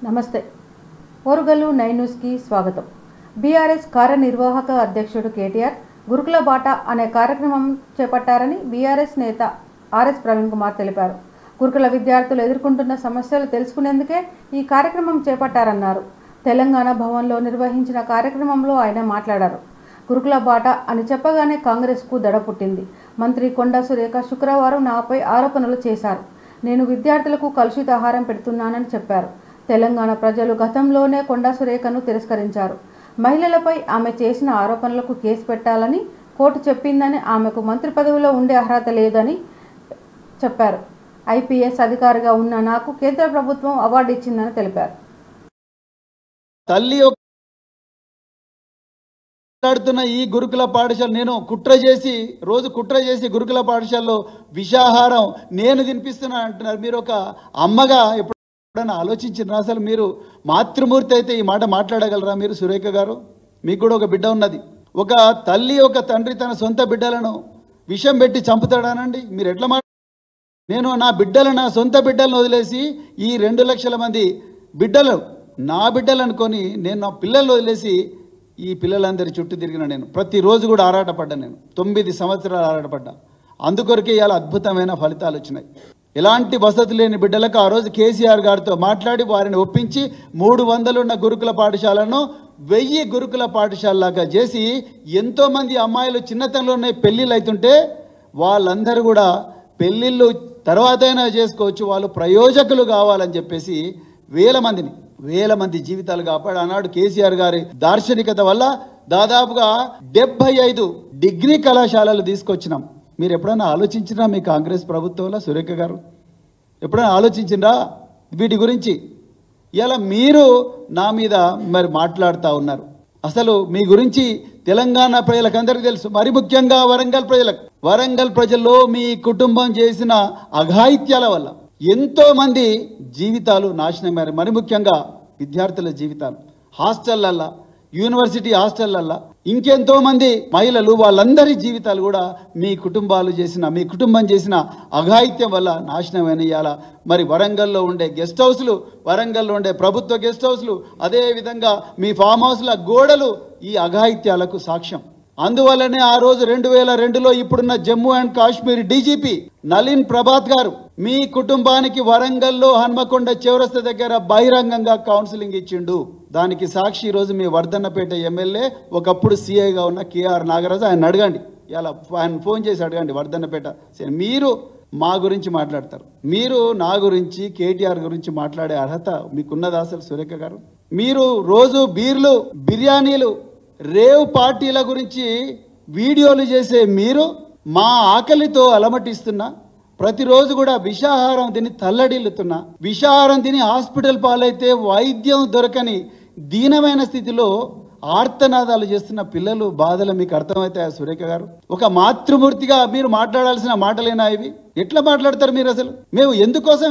నమస్తే. ఓరుగల్లు 9 న్యూస్కి స్వాగతం. బీఆర్ఎస్ కార్యనిర్వాహక అధ్యక్షుడు కేటీఆర్ గురుకుల బాట అనే కార్యక్రమం చేపట్టారని బీఆర్ఎస్ నేత ఆర్ఎస్ ప్రవీణ్ కుమార్ తెలిపారు. గురుకుల విద్యార్థులు ఎదుర్కొంటున్న సమస్యలు తెలుసుకునేందుకే ఈ కార్యక్రమం చేపట్టారన్నారు. తెలంగాణ భవన్లో నిర్వహించిన కార్యక్రమంలో ఆయన మాట్లాడారు. గురుకుల బాట అని చెప్పగానే కాంగ్రెస్కు దడ పుట్టింది. మంత్రి కొండా సురేఖ శుక్రవారం నాపై ఆరోపణలు చేశారు. నేను విద్యార్థులకు కలుషిత ఆహారం పెడుతున్నానని చెప్పారు. తెలంగాణ ప్రజలు గతంలోనే కొండా సురేఖను తిరస్కరించారు. మహిళలపై ఆమె చేసిన ఆరోపణలకు కేసు పెట్టాలని కోర్టు చెప్పిందని, ఆమెకు మంత్రి పదవిలో ఉండే అర్హత లేదని చెప్పారు. ఐపీఎస్ అధికారిగా ఉన్న నాకు కేంద్ర ప్రభుత్వం అవార్డు ఇచ్చిందని తెలిపారు. తల్లి మాట్లాడుతున్న ఈ గురుకుల పాఠశాల నేను రోజు కుట్ర చేసి గురుకుల పాఠశాలలో విషాహారం నేను తినిపిస్తున్నా అంటున్నారు. మీరు ఒక అమ్మగా ఎప్పుడైనా ఆలోచించిన అసలు మీరు మాతృమూర్తి అయితే ఈ మాట మాట్లాడగలరా? మీరు సురేఖ గారు, మీకు కూడా ఒక బిడ్డ ఉన్నది. ఒక తల్లి ఒక తండ్రి తన సొంత బిడ్డలను విషం పెట్టి చంపుతాడానండి? మీరు ఎట్లా నేను నా సొంత బిడ్డలను వదిలేసి ఈ 2 లక్షల మంది బిడ్డలు నా బిడ్డలు అనుకొని నేను నా పిల్లలను వదిలేసి ఈ పిల్లలందరి చుట్టూ తిరిగిన నేను ప్రతిరోజు కూడా ఆరాటపడ్డా. నేను 9 సంవత్సరాలు ఆరాటపడ్డా. అందుకొరకే ఇలా అద్భుతమైన ఫలితాలు వచ్చినాయి. ఎలాంటి వసతి లేని బిడ్డలకు ఆ రోజు కేసీఆర్ గారితో మాట్లాడి వారిని ఒప్పించి 300 ఉన్న గురుకుల పాఠశాలను 1000 గురుకుల పాఠశాలలాగా చేసి ఎంతోమంది అమ్మాయిలు చిన్నతనంలోనే పెళ్ళిళ్ళు అవుతుంటే వాళ్ళందరూ కూడా పెళ్ళిళ్ళు తర్వాత అయినా చేసుకోవచ్చు, వాళ్ళు ప్రయోజకులు కావాలని చెప్పేసి వేల మంది జీవితాలు కాపాడు. ఆనాడు కేసీఆర్ గారి దార్శనికత వల్ల దాదాపుగా 75 డిగ్రీ కళాశాలలు తీసుకొచ్చినాం. మీరు ఎప్పుడైనా ఆలోచించినా మీ కాంగ్రెస్ ప్రభుత్వంలో సురేఖ గారు ఎప్పుడైనా ఆలోచించిందా వీటి గురించి? ఇలా మీరు నా మీద మరి మాట్లాడుతూ ఉన్నారు. అసలు మీ గురించి తెలంగాణ ప్రజలకందరికీ తెలుసు, మరి ముఖ్యంగా వరంగల్ ప్రజల్లో మీ కుటుంబం చేసిన అఘాయిత్యాల వల్ల ఎంతో మంది జీవితాలు నాశనమయ్యారు. మరి ముఖ్యంగా విద్యార్థుల జీవితాలు హాస్టళ్లల్లో, యూనివర్సిటీ హాస్టళ్లల్లో ఇంకెంతో మంది మహిళలు వాళ్ళందరి జీవితాలు కూడా మీ కుటుంబం చేసిన అఘాయిత్యం వల్ల నాశనమైన ఇవాళ మరి వరంగల్లో ఉండే గెస్ట్ హౌస్లు, వరంగల్లో ఉండే ప్రభుత్వ గెస్ట్ హౌస్లు, అదేవిధంగా మీ ఫామ్ హౌస్ల గోడలు ఈ అఘాయిత్యాలకు సాక్ష్యం. అందువల్లనే ఆ రోజు 2002లో ఇప్పుడున్న జమ్మూ అండ్ కాశ్మీర్ డీజీపీ నలిన్ ప్రభాత్ గారు మీ కుటుంబానికి వరంగల్లో హన్మకొండ చౌరస్తా దగ్గర బహిరంగంగా కౌన్సిలింగ్ ఇచ్చిండు. దానికి సాక్షి ఈరోజు మీ వర్ధన్నపేట ఎమ్మెల్యే ఒకప్పుడు సీఐగా ఉన్న కేఆర్ నాగరాజు. ఆయన అడగండి, ఇలా ఆయన ఫోన్ చేసి అడగండి వర్ధన్నపేట. మీరు మా గురించి మాట్లాడతారు, మీరు నా గురించి కేటీఆర్ గురించి మాట్లాడే అర్హత మీకున్నదా అసలు సురేఖ గారు? మీరు రోజు బీర్లు, బిర్యానీలు, రేవ్ పార్టీల గురించి వీడియోలు చేసే మీరు మా ఆకలితో అలమటిస్తున్నా, ప్రతిరోజు కూడా విషాహారం తిని తల్లడిల్లుతున్నా, విషాహారం తిని హాస్పిటల్ పాలైతే వైద్యం దొరకని దీనమైన స్థితిలో ఆర్తనాదాలు చేస్తున్న పిల్లలు బాధలు మీకు అర్థమవుతాయా సురేఖ గారు? ఒక మాతృమూర్తిగా మీరు మాట్లాడాల్సిన మాటలేనా ఇవి? ఎట్లా మాట్లాడతారు మీరు అసలు? మేము ఎందుకోసం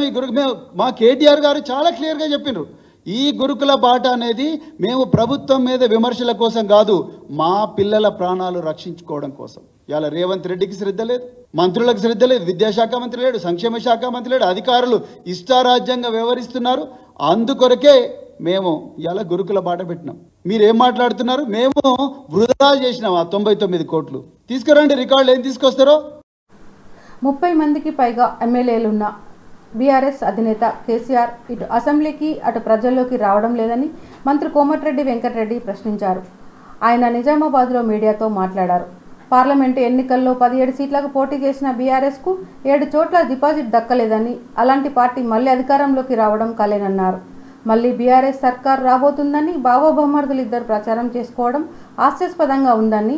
మా కేటీఆర్ గారు చాలా క్లియర్గా చెప్పిండ్రు, ఈ గురుకుల బాట అనేది మేము ప్రభుత్వం మీద విమర్శల కోసం కాదు, మా పిల్లల ప్రాణాలు రక్షించుకోవడం కోసం. ఇవాళ రేవంత్ రెడ్డికి శ్రద్ధ లేదు, మంత్రులకు శ్రద్ధ లేదు, విద్యాశాఖ మంత్రి లేడు, సంక్షేమ శాఖ మంత్రి లేడు, అధికారులు ఇష్టారాజ్యంగా వ్యవహరిస్తున్నారు. అందుకొరకే మేము ఇవాళ గురుకుల బాట పెట్టినాం. మీరేం మాట్లాడుతున్నారు? మేము వృధా చేసినాం ఆ 99 కోట్లు. తీసుకురండి రికార్డులు, ఏం తీసుకొస్తారో. 30 మందికి పైగా ఎమ్మెల్యేలున్న బీఆర్ఎస్ అధినేత కేసీఆర్ ఇటు అసెంబ్లీకి అటు ప్రజల్లోకి రావడం లేదని మంత్రి కోమటిరెడ్డి వెంకటరెడ్డి ప్రశ్నించారు. ఆయన నిజామాబాద్లో మీడియాతో మాట్లాడారు. పార్లమెంటు ఎన్నికల్లో 17 సీట్లకు పోటీ చేసిన బీఆర్ఎస్కు 7 చోట్ల డిపాజిట్ దక్కలేదని, అలాంటి పార్టీ మళ్లీ అధికారంలోకి రావడం కలేనన్నారు. మళ్లీ బీఆర్ఎస్ సర్కార్ రాబోతుందని బావోబొమ్మర్దులు ఇద్దరు ప్రచారం చేసుకోవడం హాస్యాస్పదంగా ఉందని,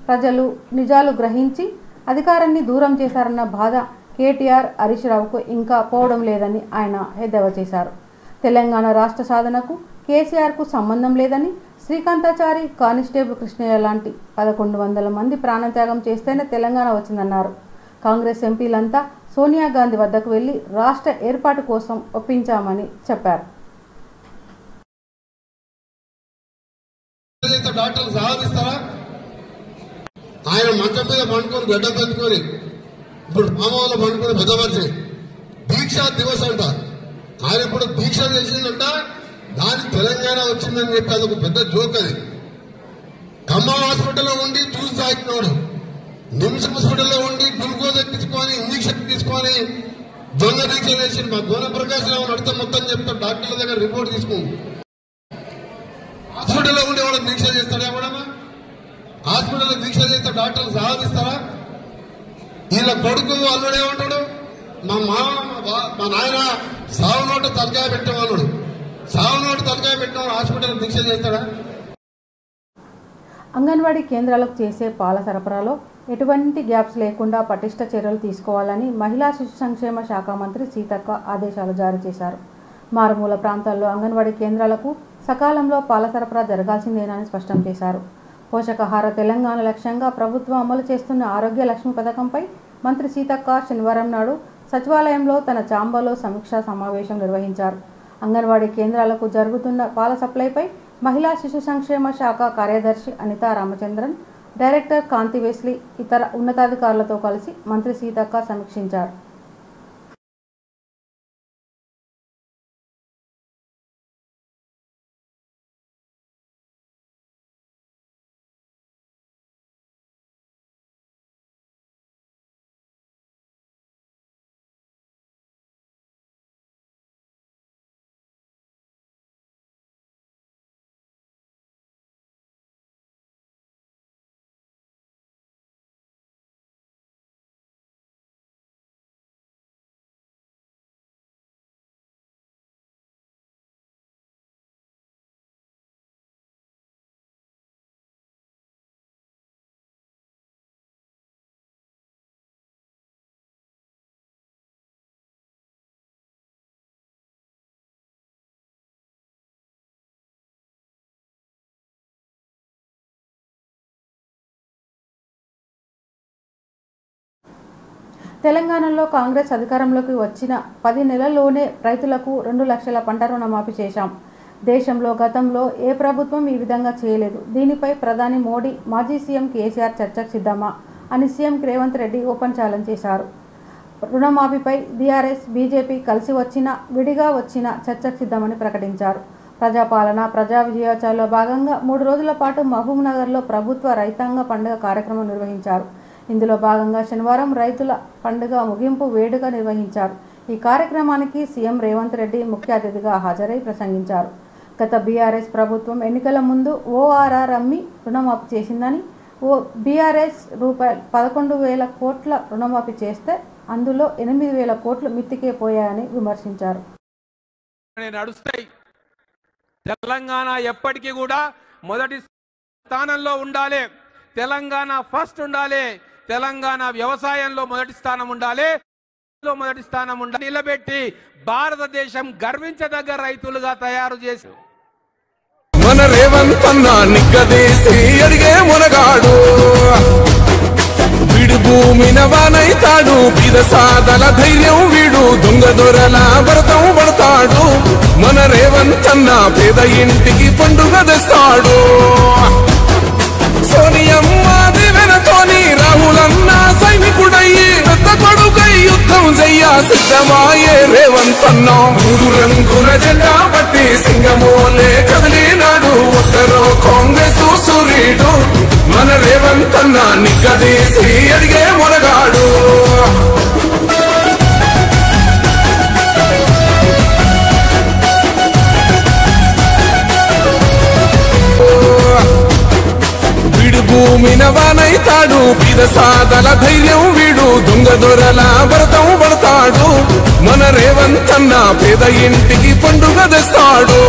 ప్రజలు నిజాలు గ్రహించి అధికారాన్ని దూరం చేశారన్న బాధ కేటీఆర్, హరీష్ రావుకు ఇంకా పోవడం లేదని ఆయన ఎద్దేవా చేశారు. తెలంగాణ రాష్ట్ర సాధనకు కేసీఆర్కు సంబంధం లేదని, శ్రీకాంతాచారి, కానిస్టేబుల్ కృష్ణయ్య లాంటి 1100 మంది ప్రాణత్యాగం చేస్తేనే తెలంగాణ వచ్చిందన్నారు. కాంగ్రెస్ ఎంపీలంతా సోనియా గాంధీ వద్దకు వెళ్లి రాష్ట్ర ఏర్పాటు కోసం ఒప్పించామని చెప్పారు. ఆయన మంచం మీద పండుకొని గడ్డ పెట్టుకొని ఇప్పుడు మామూలు పండుకొని పెద్ద మనిషి దీక్షా దివస్ అంట. ఆయన ఇప్పుడు దీక్ష చేసిందంట దాని తెలంగాణ వచ్చిందని చెప్పి అదొక పెద్ద జోక్. అది ఖమ్మం హాస్పిటల్లో ఉండి చూసి తాకినోడు, నిమ్స్ హాస్పిటల్లో ఉండి గ్లూకోజ్ తీసుకొని ఇంజక్షన్ తీసుకొని దొంగ దీక్ష చేసి మా గోన ప్రకాశ్ రావు నడితే మొత్తం చెప్తాడు. డాక్టర్ల దగ్గర రిపోర్ట్ తీసుకుంది. హాస్పిటల్లో ఉండి ఎవడో దీక్ష చేస్తాడా? ఎవడన్నా హాస్పిటల్లో దీక్ష చేస్తే డాక్టర్లు సాధిస్తారా? వీళ్ళ కొడుకు అల్లుడు ఏమంటాడు? మా మామ మా నాయన సావు నోటు తలకాయ పెట్టేవాళ్ళు, సావు నోటు తలకాయ పెట్టేవాళ్ళు హాస్పిటల్ దీక్ష చేస్తాడా? అంగన్వాడీ కేంద్రాలకు చేసే పాల సరఫరాలో ఎటువంటి గ్యాప్స్ లేకుండా పటిష్ట చర్యలు తీసుకోవాలని మహిళా శిశు సంక్షేమ శాఖ మంత్రి సీతక్క ఆదేశాలు జారీ చేశారు. మారుమూల ప్రాంతాల్లో అంగన్వాడీ కేంద్రాలకు సకాలంలో పాల సరఫరా జరగాల్సిందేనని స్పష్టం చేశారు. పోషకాహార తెలంగాణ లక్ష్యంగా ప్రభుత్వం అమలు చేస్తున్న ఆరోగ్య లక్ష్మి పథకంపై మంత్రి సీతక్క శనివారం నాడు సచివాలయంలో తన చాంబర్లో సమీక్షా సమావేశం నిర్వహించారు. అంగన్వాడీ కేంద్రాలకు జరుగుతున్న పాల సప్లైపై మహిళా శిశు సంక్షేమ శాఖ కార్యదర్శి అనితా రామచంద్రన్, డైరెక్టర్ కాంతి వెస్లీ ఇతర ఉన్నతాధికారులతో కలిసి మంత్రి సీతక్క సమీక్షించారు. తెలంగాణలో కాంగ్రెస్ అధికారంలోకి వచ్చిన 10 నెలల్లోనే రైతులకు 2 లక్షల పంట రుణమాఫీ చేశాం. దేశంలో గతంలో ఏ ప్రభుత్వం ఈ విధంగా చేయలేదు. దీనిపై ప్రధాని మోడీ, మాజీ సీఎం కేసీఆర్ చర్చకు సిద్ధమా అని CM Revanth Reddy open challenge చేశారు. రుణమాఫీపై బీఆర్ఎస్, బీజేపీ కలిసి వచ్చినా విడిగా వచ్చినా చర్చకు సిద్ధమని ప్రకటించారు. ప్రజాపాలన, ప్రజా విజయోత్సవాల్లో భాగంగా 3 రోజుల పాటు మహబూబ్నగర్లో ప్రభుత్వ రైతాంగ పండుగ కార్యక్రమం నిర్వహించారు. ఇందులో భాగంగా శనివారం రైతుల పండుగ ముగింపు వేడుక నిర్వహించారు. ఈ కార్యక్రమానికి సీఎం రేవంత్ రెడ్డి ముఖ్య అతిథిగా హాజరై ప్రసంగించారు. గత బీఆర్ఎస్ ప్రభుత్వం ఎన్నికల ముందు ఓఆర్ఆర్ అమ్మి రుణమాఫీ చేసిందని, బీఆర్ఎస్ రూపాయలు 11,000 కోట్ల రుణమాఫీ చేస్తే అందులో 8,000 కోట్లు మిత్తికే పోయాయని విమర్శించారు. తెలంగాణ ఎప్పటికీ కూడా మొదటి స్థానంలో ఉండాలి. తెలంగాణ ఫస్ట్ ఉండాలి. తెలంగాణ వ్యవసాయంలో మొదటి స్థానం ఉండాలి. నిలబెట్టి భారతదేశం గర్వించదగ్గ రైతులుగా తయారు చేసి మన రేవంత్ అన్న నిగ్గదీసి అడిగే మునగాడు, వీడు భూమిన వానైతాడు, బీద సాదల ధైర్యం వీడు, దొంగ దొరల భరతం పడతాడు. మన రేవంత్ అన్న పేద ఇంటికి పండుగ తెస్తాడు. సోనియమ్మ దివెనతోని రాహులన్న సైనికుడయ్యి పెద్ద కొడుకై యుద్ధం చెయ్య సిద్ధమాయే రేవంత్ అన్న. 3 రంగుల జెండా పట్టి సింగమోలే కదిలినాడు, ఒక్కరో కాంగ్రెస్ సూర్యుడు. మన రేవంత్ అన్న నిగ్గదీసి అడిగే మునగాడు. భూమిన వానైతాడు, బీద సాదల ధైర్యం వీడు, దొంగ దొరల భరతం పడతాడు. మన రేవంత్ అన్న పేద ఇంటికి పండుగ తెస్తాడు.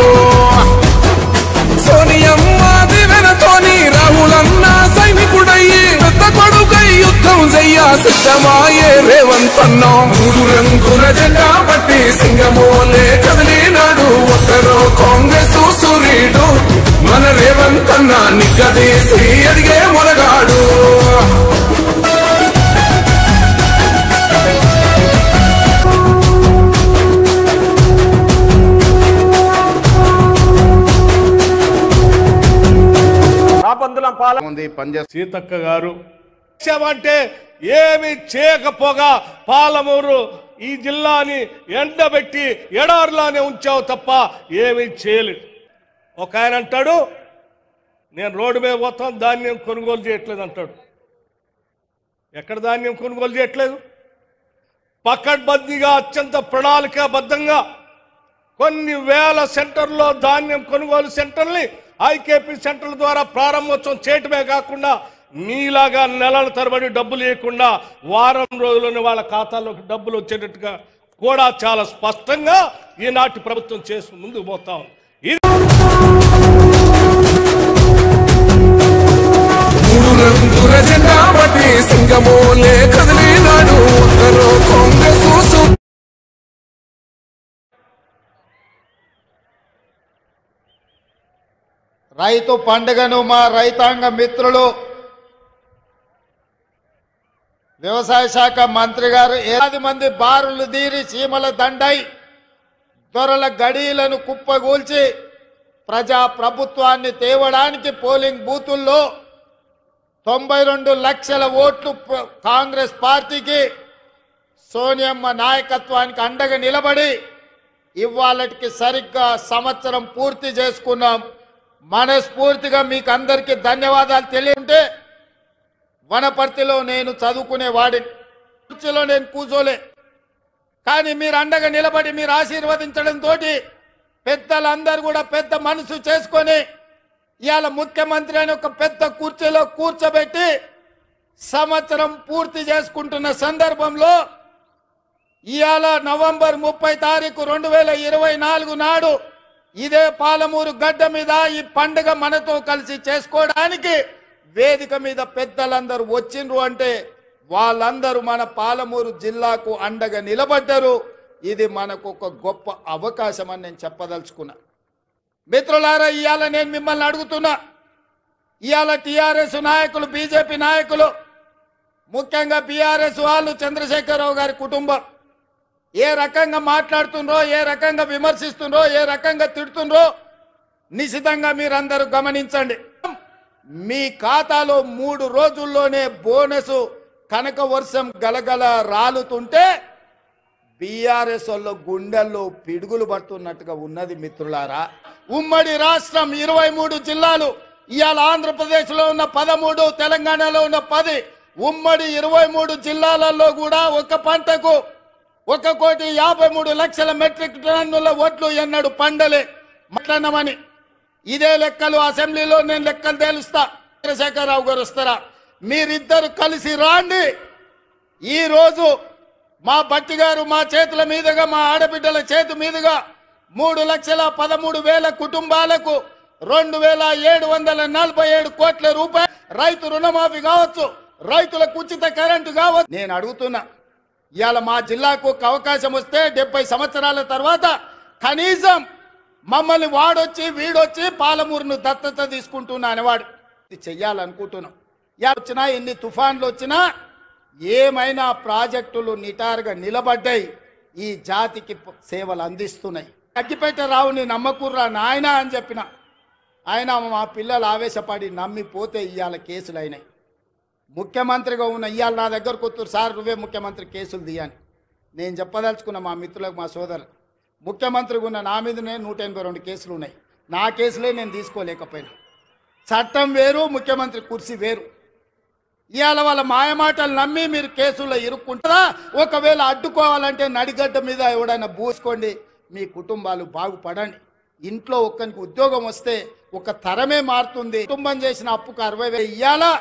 సోనియమ్మ దివెనతోని రాహులన్న సైనికుడయ్యి పెద్ద కొడుకై యుద్ధం చెయ్య సిద్ధమాయే రేవంత్ అన్న. 3 రంగుల జెండా పట్టి సింగమోలే కదిలినాడు, ఒక్కరో కాంగ్రెస్ సూర్యుడు. మన రేవంత్ అన్న నిగ్గదీసి అడిగే మునగాడు. సీతక్క గారు అంటే ఏమి చేయకపోగా పాలమూరు ఈ జిల్లాని ఎండబెట్టి ఎడారిలానే ఉంచావు తప్ప ఏమీ చేయలేదు. ఒక ఆయన అంటాడు, నేను రోడ్డు మీద పోతాను, ధాన్యం కొనుగోలు చేయట్లేదు అంటాడు. ఎక్కడ ధాన్యం కొనుగోలు చేయట్లేదు? పకడ్బందీగా అత్యంత ప్రణాళికాబద్ధంగా కొన్ని వేల సెంటర్లో ధాన్యం కొనుగోలు సెంటర్ని ఐకేపీ సెంటర్ల ద్వారా ప్రారంభోత్సవం చేయటమే కాకుండా మీలాగా నెలల తరబడి డబ్బులు ఇవ్వకుండా వారం రోజుల్లోనే వాళ్ళ ఖాతాలోకి డబ్బులు వచ్చేటట్టుగా కూడా చాలా స్పష్టంగా ఈనాటి ప్రభుత్వం చేసి ముందుకు పోతాం. రైతు పండుగను మా రైతాంగ మిత్రులు వ్యవసాయ శాఖ మంత్రి గారు 7 మంది బారులు దీరి సీమల దండై దొరల గడీలను కుప్పగూల్చి ప్రజా ప్రభుత్వాన్ని తేవడానికి పోలింగ్ బూతుల్లో 92 లక్షల ఓట్లు కాంగ్రెస్ పార్టీకి సోనియమ్మ నాయకత్వానికి అండగా నిలబడి ఇవాళకి సరిగ్గా సంవత్సరం పూర్తి చేసుకున్నాం. మనస్ఫూర్తిగా మీకు అందరికీ ధన్యవాదాలు తెలియంటే, వనపర్తిలో నేను చదువుకునే వాడిని, కుర్చీలో నేను కూర్చోలే, కానీ మీరు అండగా నిలబడి మీరు ఆశీర్వదించడంతో పెద్దలందరూ కూడా పెద్ద మనసు చేసుకొని ఇవాళ ముఖ్యమంత్రి అని ఒక పెద్ద కుర్చీలో కూర్చోబెట్టి సంవత్సరం పూర్తి చేసుకుంటున్న సందర్భంలో ఇవాళ నవంబర్ 30 తారీఖు 2024 నాడు ఇదే పాలమూరు గడ్డ మీద ఈ పండుగ మనతో కలిసి చేసుకోవడానికి వేదిక మీద పెద్దలందరూ వచ్చిండ్రు అంటే వాళ్ళందరూ మన పాలమూరు జిల్లాకు అండగా నిలబడ్డారు. ఇది మనకు ఒక గొప్ప అవకాశం అని నేను చెప్పదలుచుకున్నా. మిత్రులారా, ఇవాళ నేను మిమ్మల్ని అడుగుతున్నా, ఇవాళ టీఆర్ఎస్ నాయకులు, బీజేపీ నాయకులు, ముఖ్యంగా బీఆర్ఎస్ వాళ్ళు, చంద్రశేఖరరావు గారి కుటుంబం ఏ రకంగా మాట్లాడుతుండ్రో, ఏ రకంగా విమర్శిస్తుండ్రో, ఏ రకంగా తిడుతుండ్రో నిశితంగా మీరందరూ గమనించండి. మీ ఖాతాలో 3 రోజుల్లోనే బోనస్ కనక వర్షం గలగల రాలుతుంటే బీఆర్ఎస్ వాళ్ళ గుండెల్లో పిడుగులు పడుతున్నట్టుగా ఉన్నది. మిత్రులారా, ఉమ్మడి రాష్ట్రం 23 జిల్లాలు, ఇవాళ ఆంధ్రప్రదేశ్లో ఉన్న 13, తెలంగాణలో ఉన్న 10, ఉమ్మడి 23 జిల్లాలలో కూడా ఒక పంటకు 1,53,00,000 మెట్రిక్ టన్నుల ఓట్లు ఎన్నడు పండలే మాట్లాడమని ఇదే లెక్కలు అసెంబ్లీలో నేను లెక్కలు తేలుస్తా. చంద్రశేఖరరావు గారు వస్తారా? మీరిద్దరు కలిసి రాండి. ఈ రోజు మా బట్టి గారు మా చేతుల మీదుగా, మా ఆడబిడ్డల చేతి మీదుగా 3,13,000 కుటుంబాలకు 2,747 కోట్ల రూపాయలు రైతు రుణమాఫీ కావచ్చు, రైతులకు ఉచిత కరెంటు కావచ్చు. నేను అడుగుతున్నా, ఇవాళ మా జిల్లాకు ఒక అవకాశం వస్తే 70 సంవత్సరాల తర్వాత కనీసం మమ్మల్ని వాడొచ్చి వీడొచ్చి పాలమూరును దత్తత తీసుకుంటున్నా అనేవాడు చెయ్యాలనుకుంటున్నాం. వచ్చినా ఎన్ని తుఫాన్లు వచ్చినా ఏమైనా ప్రాజెక్టులు నిటారుగా నిలబడ్డాయి, ఈ జాతికి సేవలు అందిస్తున్నాయి. అగ్గిపేట రావుని నమ్మకుర్రా నాయన అని చెప్పిన ఆయన మా పిల్లలు ఆవేశపడి నమ్మిపోతే ఇవాళ కేసులు అయినాయి. ముఖ్యమంత్రిగా ఉన్న ఇవాళ నా దగ్గరకు వస్తారు, సార్ నువ్వే ముఖ్యమంత్రి కేసులు తీయని. నేను చెప్పదలుచుకున్న మా మిత్రులకు, మా సోదరులు, ముఖ్యమంత్రిగా ఉన్న నా మీదనే 182 కేసులు ఉన్నాయి. నా కేసులే నేను తీసుకోలేకపోయినా. చట్టం వేరు, ముఖ్యమంత్రి కుర్చీ వేరు. ఇవాళ వాళ్ళ మాయమాటలు నమ్మి మీరు కేసుల్లో ఇరుక్కుంటారా? ఒకవేళ అడ్డుకోవాలంటే నడిగడ్డ మీద ఎవడైనా పూసుకోండి, మీ కుటుంబాలు బాగుపడండి. ఇంట్లో ఒక్కరికి ఉద్యోగం వస్తే ఒక తరమే మారుతుంది. కుటుంబం చేసిన అప్పుకు 60,000 ఇవ్వాలా?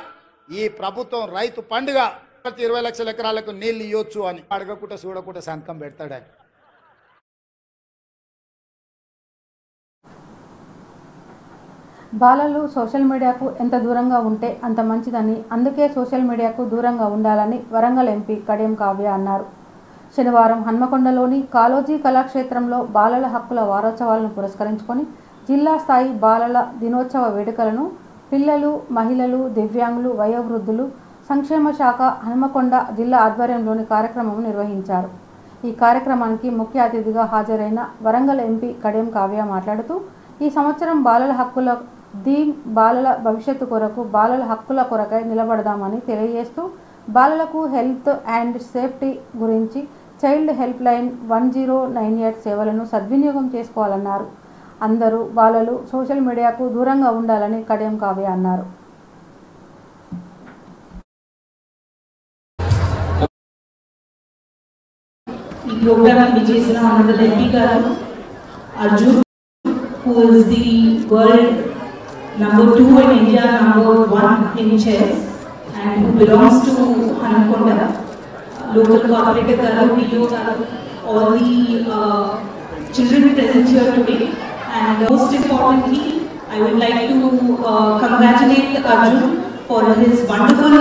ఈ ప్రభుత్వం రైతు పండుగ 20 లక్షల ఎకరాలకు నీళ్లు ఇవ్వచ్చు అని అడగకుండా చూడకుండా సంతకం పెడతాడని. బాలలు సోషల్ మీడియాకు ఎంత దూరంగా ఉంటే అంత మంచిదని, అందుకే సోషల్ మీడియాకు దూరంగా ఉండాలని వరంగల్ ఎంపీ కడియం కావ్య అన్నారు. శనివారం హన్మకొండలోని కాళోజీ కళాక్షేత్రంలో బాలల హక్కుల వారోత్సవాలను పురస్కరించుకొని జిల్లా స్థాయి బాలల దినోత్సవ వేడుకలను పిల్లలు, మహిళలు, దివ్యాంగులు, వయోవృద్ధులు సంక్షేమ శాఖ హన్మకొండ జిల్లా ఆధ్వర్యంలోని కార్యక్రమం నిర్వహించారు. ఈ కార్యక్రమానికి ముఖ్య అతిథిగా హాజరైన వరంగల్ ఎంపీ కడియం కావ్య మాట్లాడుతూ, ఈ సంవత్సరం బాలల హక్కుల బాలల భవిష్యత్తు కొరకు బాలల హక్కుల కొరకై నిలబడదామని తెలియజేస్తూ, బాలలకు హెల్త్ అండ్ సేఫ్టీ గురించి చైల్డ్ హెల్ప్ లైన్ 1098 సేవలను సద్వినియోగం చేసుకోవాలన్నారు. అందరూ బాలలు సోషల్ మీడియాకు దూరంగా ఉండాలని కడియం కావ్య అన్నారు. ఈ ప్రోగ్రామ్ చేసిన ఆనరబుల్ ఎంపీ గారు Arjun, who is the world number 2 in India, number 1 in chess, and who belongs to Hanakonda, local cooperative garu, PO garu, all the children present here today, and most importantly, I would like to congratulate Arjun for his wonderful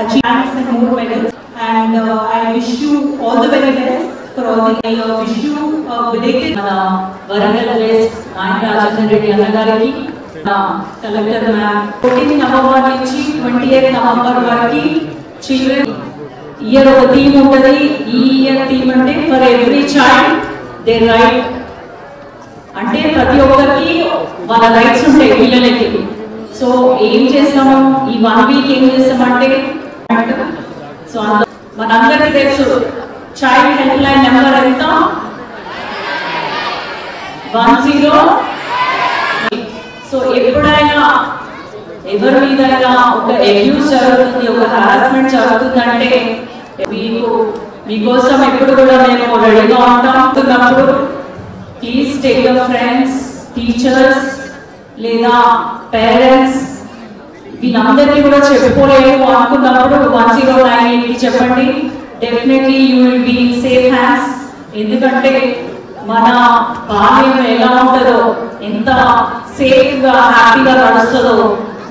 achievements and more medals, and I wish you all the very best. I wish you belated Varangal West Rajendra Reddy Annagari Collector Ma'am 14 November నుంచి 28 November వరకు children year ఒక theme ఉంటుంది. ఈ year theme అంటే for every child they right, అంటే ప్రతి ఒక్కరికి వాళ్ళ రైట్స్ ఉంటాయి పిల్లలకి. సో ఏం చేస్తాము ఈ 1 వీక్ ఏం చేస్తామంటే, సో మనందరికీ తెలుసు చైల్డ్ హెల్ప్ లైన్ నెంబర్ ఎంత 10. సో ఎప్పుడైనా ఎవరి మీద ఒక అబ్యూస్ జరుగుతుంది, ఒక హరాస్మెంట్ జరుగుతుందంటే మీకోసం ఎప్పుడు కూడా మేము రెడీగా ఉంటాం. Please take your friends, teachers లేదా పేరెంట్స్, వీళ్ళందరికీ కూడా చెప్పుకోలేము అనుకున్నప్పుడు 1098కి చెప్పండి. Definitely you will be in safe hands. ఎందుకంటే మన బాల్యం ఎలా ఉంటుందో, ఎంత సేఫ్ గా హ్యాపీగా నడుస్తుందో,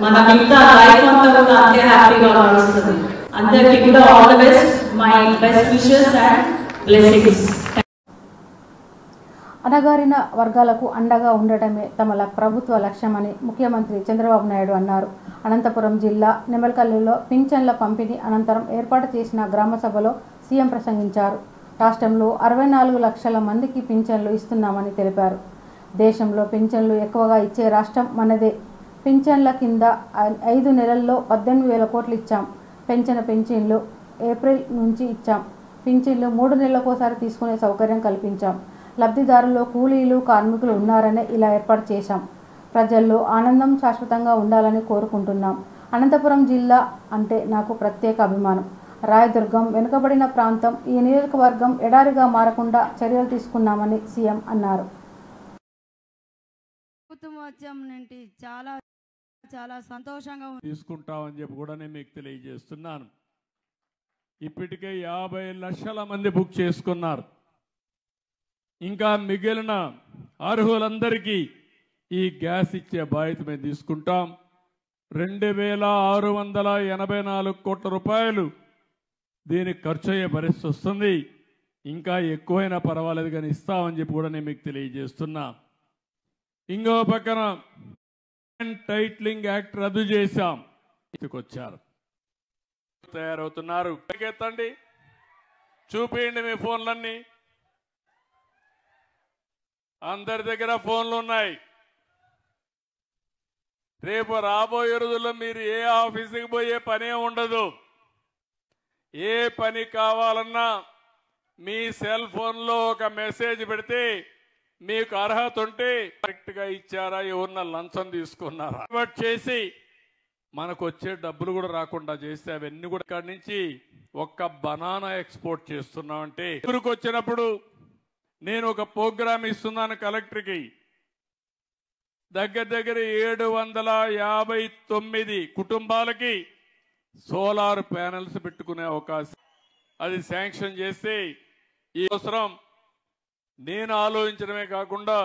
మన మిగతా లైఫ్ అంతా కూడా అంతే హ్యాపీగా నడుస్తుంది. అందరికీ కూడా all the best, my best wishes and blessings. అణగారిన వర్గాలకు అండగా ఉండటమే తమ ప్రభుత్వ లక్ష్యమని ముఖ్యమంత్రి చంద్రబాబు నాయుడు అన్నారు. అనంతపురం జిల్లా నెమల్కల్లులో పింఛన్ల పంపిణీ అనంతరం ఏర్పాటు చేసిన గ్రామ సభలో సీఎం ప్రసంగించారు. రాష్ట్రంలో 64 లక్షల మందికి పింఛన్లు ఇస్తున్నామని తెలిపారు. దేశంలో పింఛన్లు ఎక్కువగా ఇచ్చే రాష్ట్రం మనదే. పింఛన్ల కింద 5 నెలల్లో 18,000 కోట్లు ఇచ్చాం. పింఛన్లు ఏప్రిల్ నుంచి ఇచ్చాం. పింఛన్లు 3 నెలలకోసారి తీసుకునే సౌకర్యం కల్పించాం. లబ్ధిదారుల్లో కూలీలు, కార్మికులు ఉన్నారనే ఇలా ఏర్పాటు చేశాం. ప్రజల్లో ఆనందం శాశ్వతంగా ఉండాలని కోరుకుంటున్నాం. అనంతపురం జిల్లా అంటే నాకు ప్రత్యేక అభిమానం. రాయదుర్గం వెనుకబడిన ప్రాంతం. ఈ నియోజకవర్గం ఎడారిగా మారకుండా చర్యలు తీసుకున్నామని సీఎం అన్నారు. చాలా చాలా సంతోషంగా తీసుకుంటామని చెప్పి కూడా నేను మీకు తెలియజేస్తున్నాను. ఇప్పటికే 50 లక్షల మంది బుక్ చేసుకున్నారు. ఇంకా మిగిలిన అర్హులందరికీ ఈ గ్యాస్ ఇచ్చే బాధ్యత మేము తీసుకుంటాం. 2684 కోట్ల రూపాయలు దీనికి ఖర్చు అయ్యే పరిస్థితి వస్తుంది. ఇంకా ఎక్కువైనా పర్వాలేదు కానీ ఇస్తామని చెప్పి కూడా నేను మీకు తెలియజేస్తున్నా. ఇంకో పక్కన టైటిలింగ్ యాక్ట్ రద్దు చేశాం. వచ్చారు తయారవుతున్నారు. ఎత్తండి, చూపించండి మీ ఫోన్లన్నీ. అందరి దగ్గర ఫోన్లు ఉన్నాయి. రేపు రాబోయే రోజుల్లో మీరు ఏ ఆఫీసుకి పోయే పనే ఉండదు. ఏ పని కావాలన్నా మీ సెల్ ఫోన్లో ఒక మెసేజ్ పెడితే మీకు అర్హత ఉంటే కరెక్ట్గా ఇచ్చారా, ఎవరన్నా లంచం తీసుకున్నారా చేసి మనకు వచ్చే డబ్బులు కూడా రాకుండా చేస్తే అవన్నీ కూడా ఇక్కడి నుంచి ఒక్క బనానా ఎక్స్పోర్ట్ చేస్తున్నామంటే ఊరికి వచ్చినప్పుడు నేను ఒక ప్రోగ్రామ్ ఇస్తున్నాను కలెక్టర్కి. దగ్గర 759 కుటుంబాలకి సోలార్ ప్యానెల్స్ పెట్టుకునే అవకాశం, అది శాంక్షన్ చేస్తే ఈ అవసరం నేను ఆలోచించడమే కాకుండా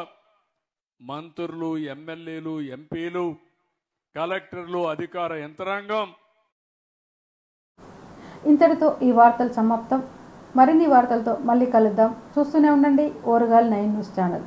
మంత్రులు, ఎమ్మెల్యేలు, ఎంపీలు, కలెక్టర్లు, అధికార యంత్రాంగం. ఇంతటితో ఈ వార్తలు సమాప్తం. మరిన్ని వార్తలతో మళ్ళీ కలుద్దాం. చూస్తూనే ఉండండి ఓరుగల్ 9 న్యూస్ ఛానల్.